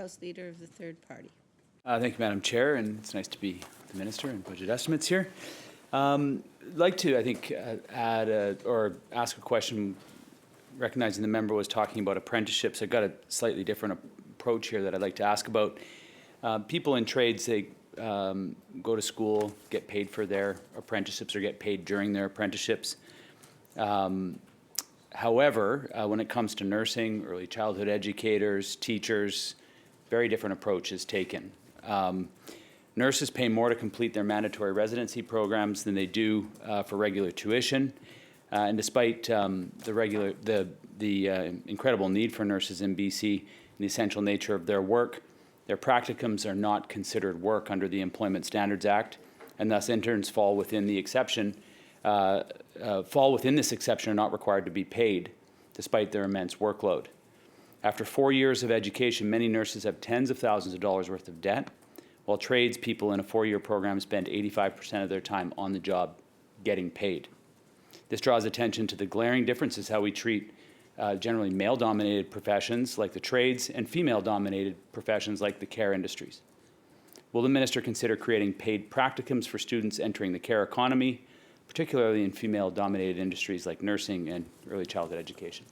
House Leader of the third party. Thank you, Madam Chair, and it's nice to be the Minister and Budget Estimates here. I'd like to, I think, or ask a question, recognizing the member was talking about apprenticeships. I've got a slightly different approach here that I'd like to ask about. People in trades, they go to school, get paid for their apprenticeships or get paid during their apprenticeships. However, when it comes to nursing, early childhood educators, teachers, very different approach is taken. Nurses pay more to complete their mandatory residency programs than they do for regular tuition. And despite the incredible need for nurses in BC and the essential nature of their work, their practicums are not considered work under the Employment Standards Act, and thus interns fall within the exception, this exception, are not required to be paid, despite their immense workload. After 4 years of education, many nurses have tens of thousands of dollars worth of debt, while tradespeople in a 4-year program spend 85% of their time on the job getting paid. This draws attention to the glaring differences how we treat generally male-dominated professions like the trades and female-dominated professions like the care industries. Will the Minister consider creating paid practicums for students entering the care economy, particularly in female-dominated industries like nursing and early childhood education?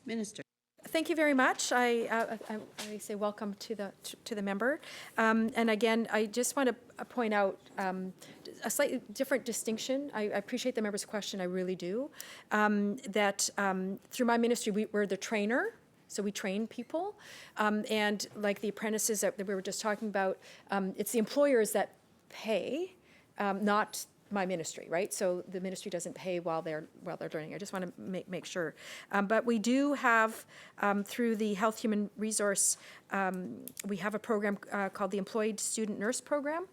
Minister. Thank you very much. I say welcome to the member. And again, I just want to point out a slightly different distinction. I appreciate the member's question, I really do. That through my ministry, we're the trainer. So we train people. And like the apprentices that we were just talking about, it's the employers that pay, not my ministry, right? So the ministry doesn't pay while they're learning. I just want to make sure. But we do have, through the Health Human Resource, we have a program called the Employed Student Nurse Program,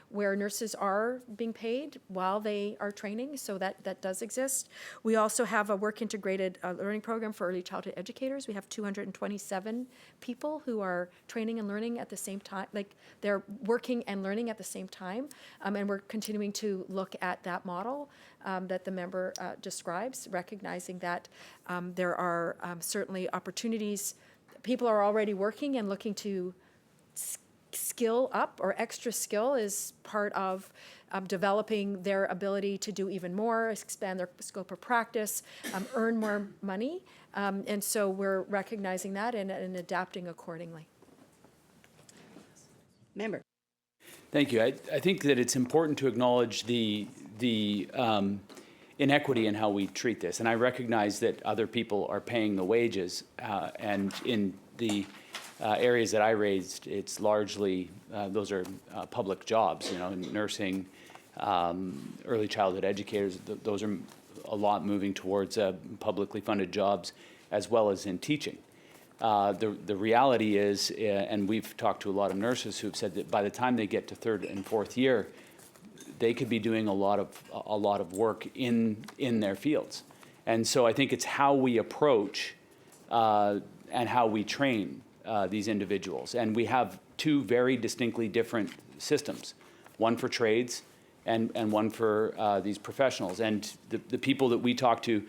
where nurses are being paid while they are training, so that does exist. We also have a work-integrated learning program for early childhood educators. We have 227 people who are training and learning at the same time, like they're working and learning at the same time, and we're continuing to look at that model that the member describes, recognizing that there are certainly opportunities. People are already working and looking to skill up, or extra skill is part of developing their ability to do even more, expand their scope of practice, earn more money. And so we're recognizing that and adapting accordingly. Member. Thank you. I think that it's important to acknowledge the inequity in how we treat this. And I recognize that other people are paying the wages, and in the areas that I raised, it's largely, those are public jobs, nursing, early childhood educators, those are a lot moving towards publicly funded jobs as well as in teaching. The reality is, and we've talked to a lot of nurses who've said that by the time they get to third and fourth year, they could be doing a lot of work in their fields. And so I think it's how we approach and how we train these individuals. And we have two very distinctly different systems, one for trades and one for these professionals. And the people that we talk to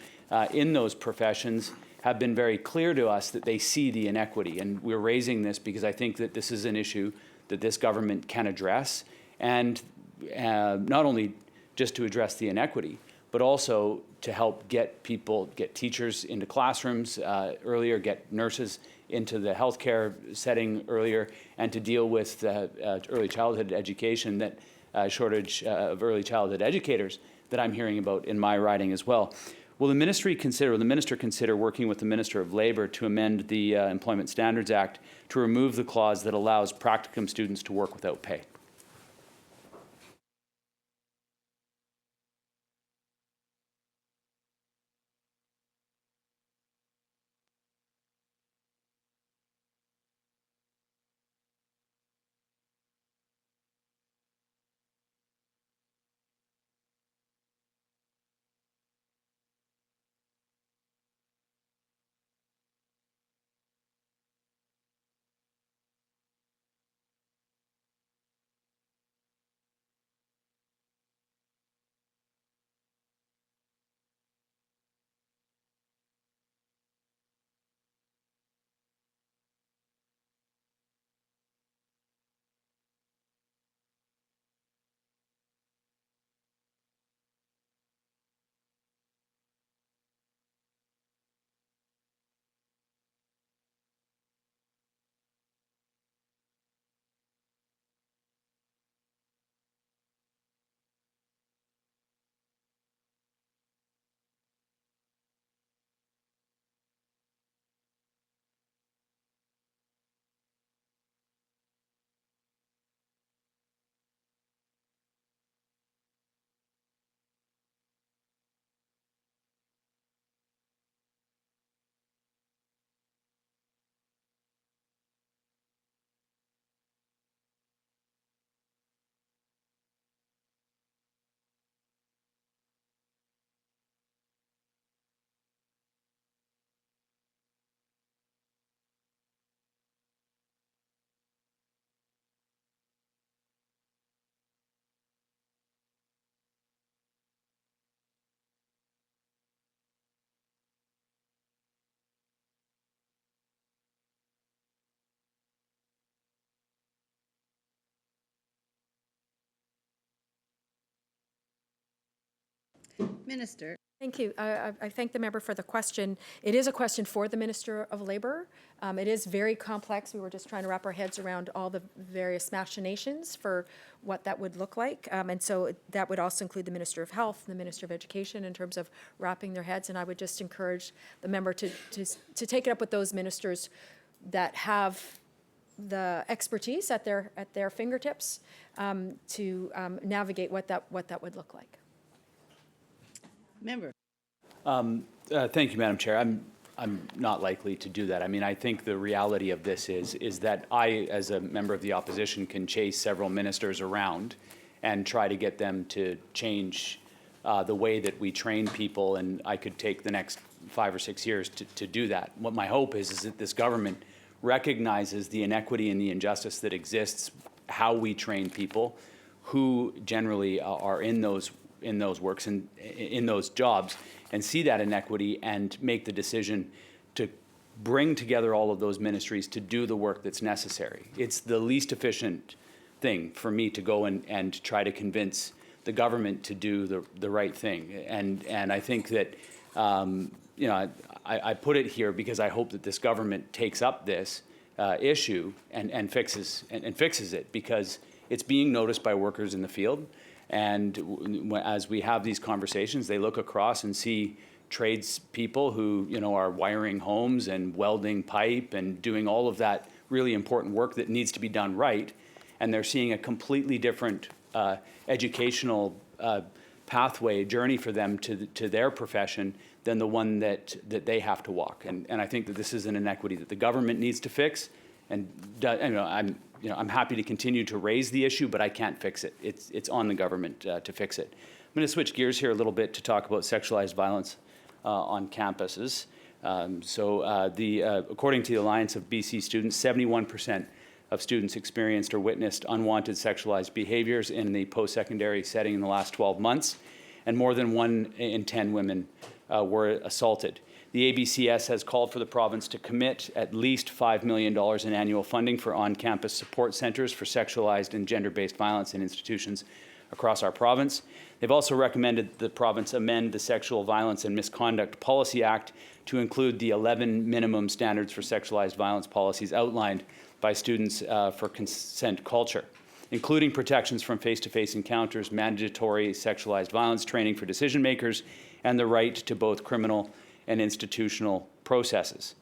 in those professions have been very clear to us that they see the inequity. And we're raising this because I think that this is an issue that this government can address, and not only just to address the inequity, but also to help get teachers into classrooms earlier, get nurses into the healthcare setting earlier, and to deal with early childhood education, that shortage of early childhood educators that I'm hearing about in my riding as well. Will the minister consider working with the Minister of Labour to amend the Employment Standards Act to remove the clause that allows practicum students to work without pay? Minister. Thank you. I thank the member for the question. It is a question for the Minister of Labour. It is very complex. We were just trying to wrap our heads around all the various machinations for what that would look like. And so that would also include the Minister of Health and the Minister of Education in terms of wrapping their heads. And I would just encourage the member to take it up with those ministers that have the expertise at their fingertips to navigate what that would look like. Member. Thank you, Madam Chair. I'm not likely to do that. I mean, I think the reality of this is that I, as a member of the opposition, can chase several ministers around and try to get them to change the way that we train people, and I could take the next 5 or 6 years to do that. What my hope is that this government recognizes the inequity and the injustice that exists, how we train people, who generally are in those works and in those jobs, and see that inequity and make the decision to bring together all of those ministries to do the work that's necessary. It's the least efficient thing for me to go and try to convince the government to do the right thing. And I think that, you know, I put it here because I hope that this government takes up this issue and fixes it, because it's being noticed by workers in the field. And as we have these conversations, they look across and see tradespeople who, you know, are wiring homes and welding pipe and doing all of that really important work that needs to be done right. And they're seeing a completely different educational pathway, journey for them to their profession than the one that they have to walk. And I think that this is an inequity that the government needs to fix. And I'm happy to continue to raise the issue, but I can't fix it. It's on the government to fix it. I'm going to switch gears here a little bit to talk about sexualized violence on campuses. According to the Alliance of BC Students, 71% of students experienced or witnessed unwanted sexualized behaviors in the post-secondary setting in the last 12 months, and more than 1 in 10 women were assaulted. The ABCS has called for the province to commit at least $5 million in annual funding for on-campus support centres for sexualized and gender-based violence in institutions across our province. They've also recommended the province amend the Sexual Violence and Misconduct Policy Act to include the 11 minimum standards for sexualized violence policies outlined by Students for Consent Culture, including protections from face-to-face encounters, mandatory sexualized violence training for decision makers, and the right to both criminal and institutional processes.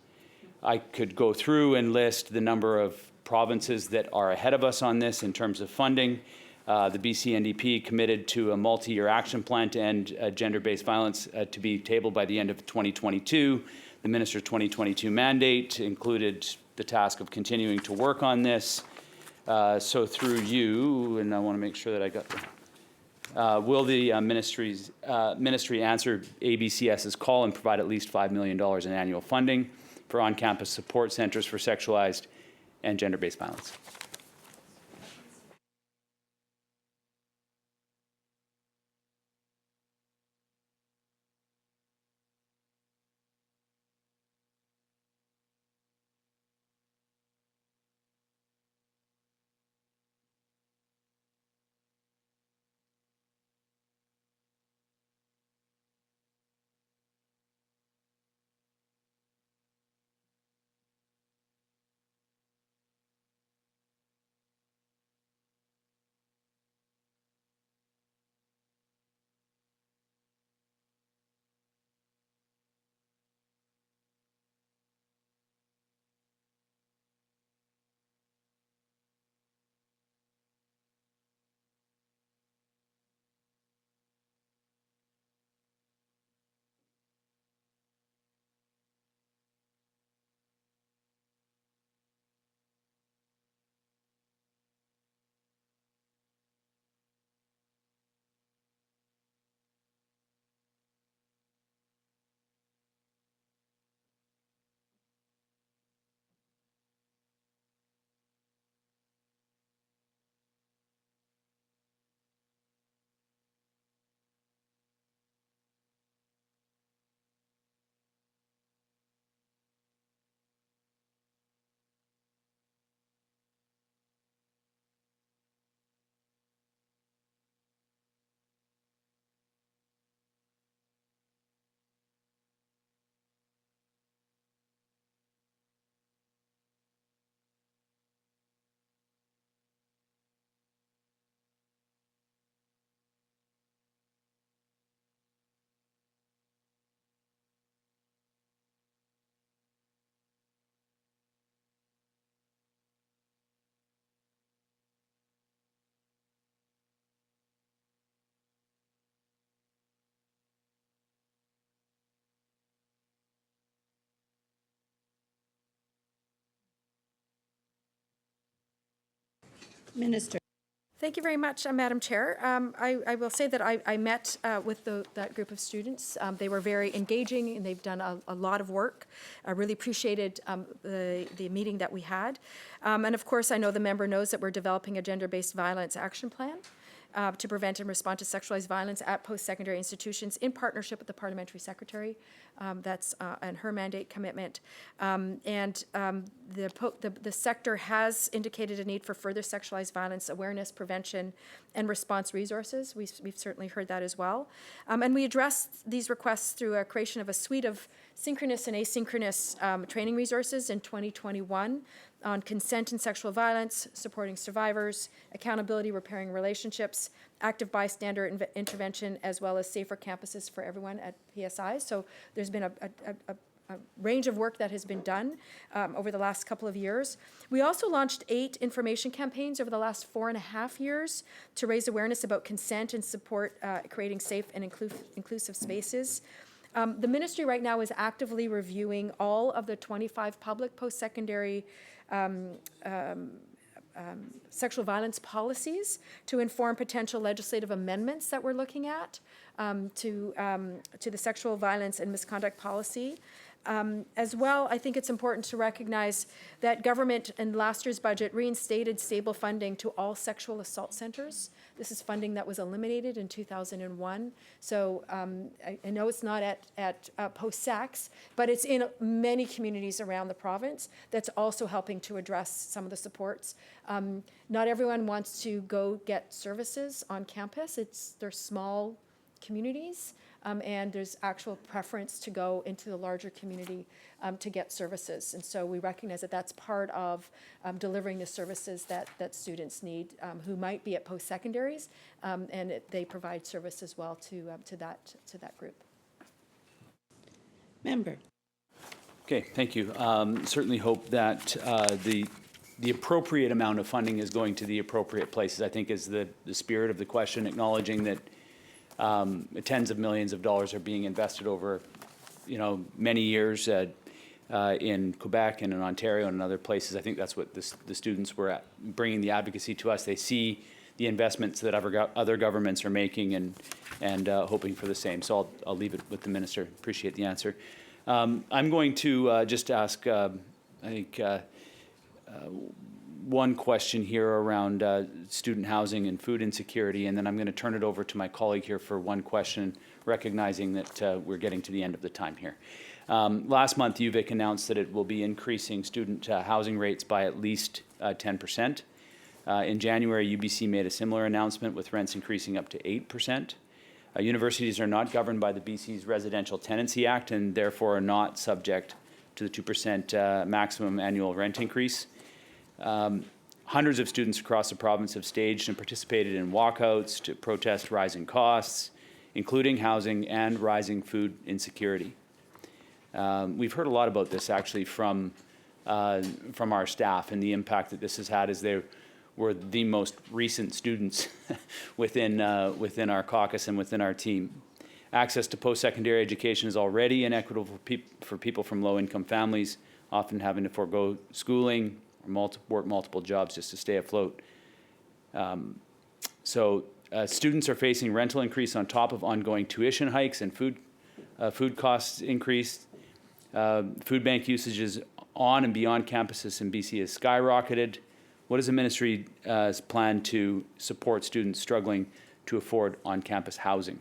I could go through and list the number of provinces that are ahead of us on this in terms of funding. The BC NDP committed to a multi-year action plan to end gender-based violence to be tabled by the end of 2022. The Minister's 2022 mandate included the task of continuing to work on this. So through you, and I want to make sure that I got will the ministry answer ABCS's call and provide at least $5 million in annual funding for on-campus support centres for sexualized and gender-based violence? Minister. Thank you very much, Madam Chair. I will say that I met with that group of students. They were very engaging, and they've done a lot of work. I really appreciated the meeting that we had. And of course, I know the member knows that we're developing a gender-based violence action plan to prevent and respond to sexualized violence at post-secondary institutions in partnership with the Parliamentary Secretary. That's and her mandate commitment. The sector has indicated a need for further sexualized violence awareness, prevention, and response resources. We've certainly heard that as well. And we address these requests through a creation of a suite of synchronous and asynchronous training resources in 2021 on consent and sexual violence, supporting survivors, accountability, repairing relationships, active bystander intervention, as well as safer campuses for everyone at PSI. So there's been range of work that has been done over the last couple of years. We also launched 8 information campaigns over the last 4.5 years to raise awareness about consent and support creating safe and inclusive spaces. The ministry right now is actively reviewing all of the 25 public post-secondary sexual violence policies to inform potential legislative amendments that we're looking at to the sexual violence and misconduct policy. As well, I think it's important to recognize that government in last year's budget reinstated stable funding to all sexual assault centers. This is funding that was eliminated in 2001. So I know it's not at post-sex, but it's in many communities around the province that's also helping to address some of the supports. Not everyone wants to go get services on campus. They're small communities. And there's actual preference to go into the larger community to get services. And so we recognize that that's part of delivering the services that students need who might be at post-secondaries, and they provide service as well to that group. Member. Okay, thank you. Certainly hope that the appropriate amount of funding is going to the appropriate places, I think is the spirit of the question, acknowledging that tens of millions of dollars are being invested over, many years in Quebec and in Ontario and in other places. I think that's what the students were bringing the advocacy to us. They see the investments that other governments are making and hoping for the same. So I'll leave it with the minister. Appreciate the answer. I'm going to just ask, I think, one question here around student housing and food insecurity, and then I'm going to turn it over to my colleague here for one question, recognizing that we're getting to the end of the time here. Last month, UVic announced that it will be increasing student housing rates by at least 10%. In January, UBC made a similar announcement with rents increasing up to 8%. Universities are not governed by the BC's Residential Tenancy Act and therefore are not subject to the 2% maximum annual rent increase. Hundreds of students across the province have staged and participated in walkouts to protest rising costs, including housing and rising food insecurity. We've heard a lot about this actually from our staff and the impact that this has had as they were the most recent students within our caucus and within our team. Access to post-secondary education is already inequitable for people from low-income families, often having to forego schooling, work multiple jobs just to stay afloat. So students are facing rental increase on top of ongoing tuition hikes and food costs increase. Food bank usages on and beyond campuses in BC has skyrocketed. What is the ministry's plan to support students struggling to afford on-campus housing?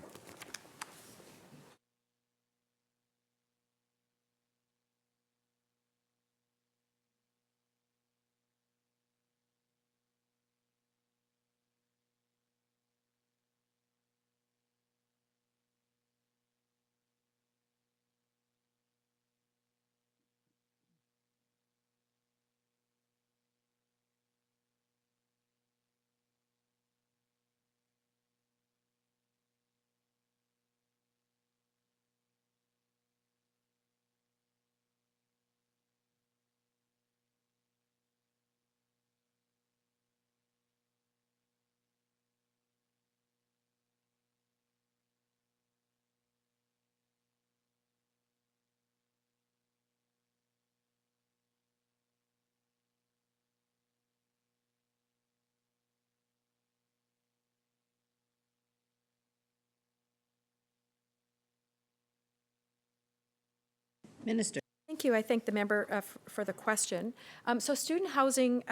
Minister. Thank you. I thank the member for the question. So student housing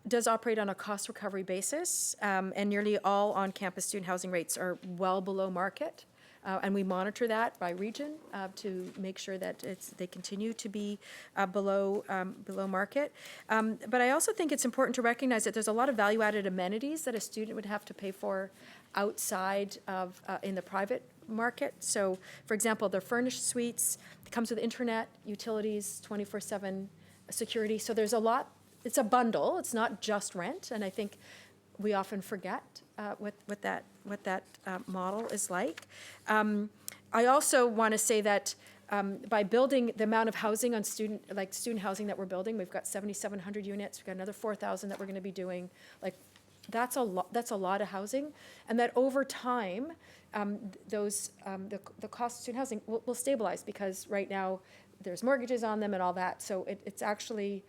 does operate on a cost recovery basis, and nearly all on-campus student housing rates are well below market. And we monitor that by region to make sure that they continue to be below market. But I also think it's important to recognize that there's a lot of value-added amenities that a student would have to pay for outside of in the private market. So, for example, their furnished suites, it comes with internet, utilities, 24/7 security. So there's a lot. It's a bundle. It's not just rent, and I think we often forget what that model is like. I also want to say that by building the amount of housing on student housing that we're building, we've got 7,700 units, we've got another 4,000 that we're gonna be doing, like, that's a lot of housing, and that over time, the cost of student housing will stabilize, because right now, there's mortgages on them and all that, so it's actually,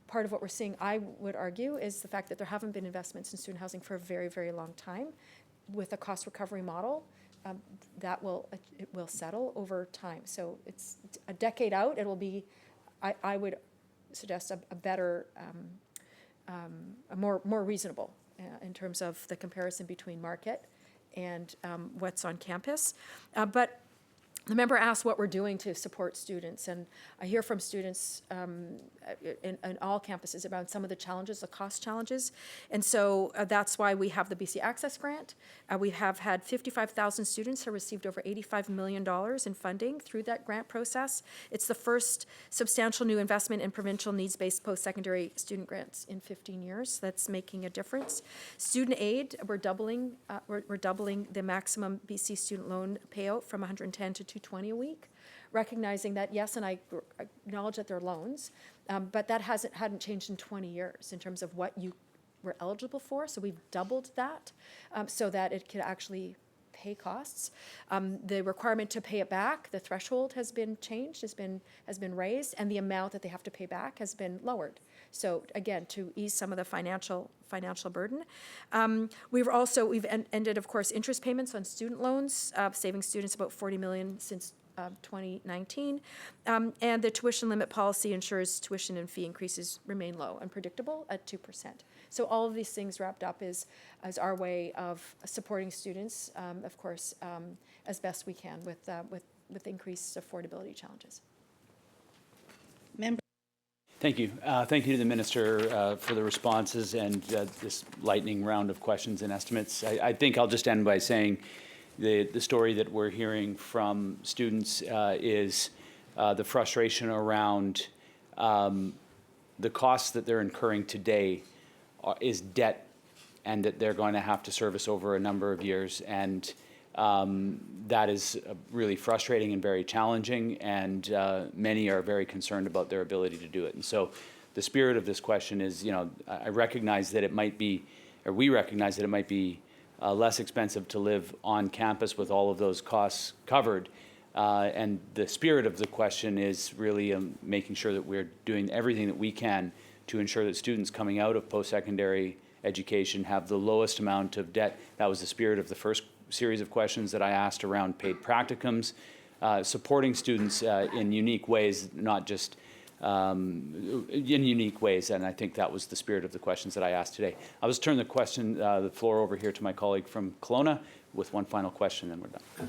part of what we're seeing, I would argue, is the fact that there haven't been investments in student housing for a very, very long time. With a cost recovery model, it will settle over time. So it's a decade out, it'll be, I would suggest a better, a more reasonable in terms of the comparison between market and what's on campus. But the member asked what we're doing to support students, and I hear from students in all campuses about some of the challenges, the cost challenges, and so that's why we have the BC Access Grant. We have had 55,000 students who received over $85 million in funding through that grant process. It's the first substantial new investment in provincial needs-based post-secondary student grants in 15 years. That's making a difference. Student aid, we're doubling the maximum BC student loan payout from 110 to 220 a week, recognizing that, yes, and I acknowledge that they're loans, but that hadn't changed in 20 years in terms of what you were eligible for. So we've doubled that so that it could actually pay costs. The requirement to pay it back, the threshold has been changed, has been raised, and the amount that they have to pay back has been lowered. So again, to ease some of the financial burden. We've ended, of course, interest payments on student loans, saving students about $40 million since 2019. And the tuition limit policy ensures tuition and fee increases remain low and predictable at 2%. So all of these things wrapped up is our way of supporting students, of course, as best we can with increased affordability challenges. Member. Thank you. Thank you to the Minister for the responses and this lightning round of questions and estimates. I think I'll just end by saying the story that we're hearing from students is the frustration around the costs that they're incurring today is debt, and that they're going to have to service over a number of years. And that is really frustrating and very challenging, and many are very concerned about their ability to do it. And so the spirit of this question is, I recognize that it might be, or we recognize that it might be less expensive to live on campus with all of those costs covered. And the spirit of the question is really making sure that we're doing everything that we can to ensure that students coming out of post-secondary education have the lowest amount of debt. That was the spirit of the first series of questions that I asked around paid practicums, supporting students in unique ways, not just in unique ways, and I think that was the spirit of the questions that I asked today. I'll just turn the floor over here to my colleague from Kelowna with one final question, and we're done.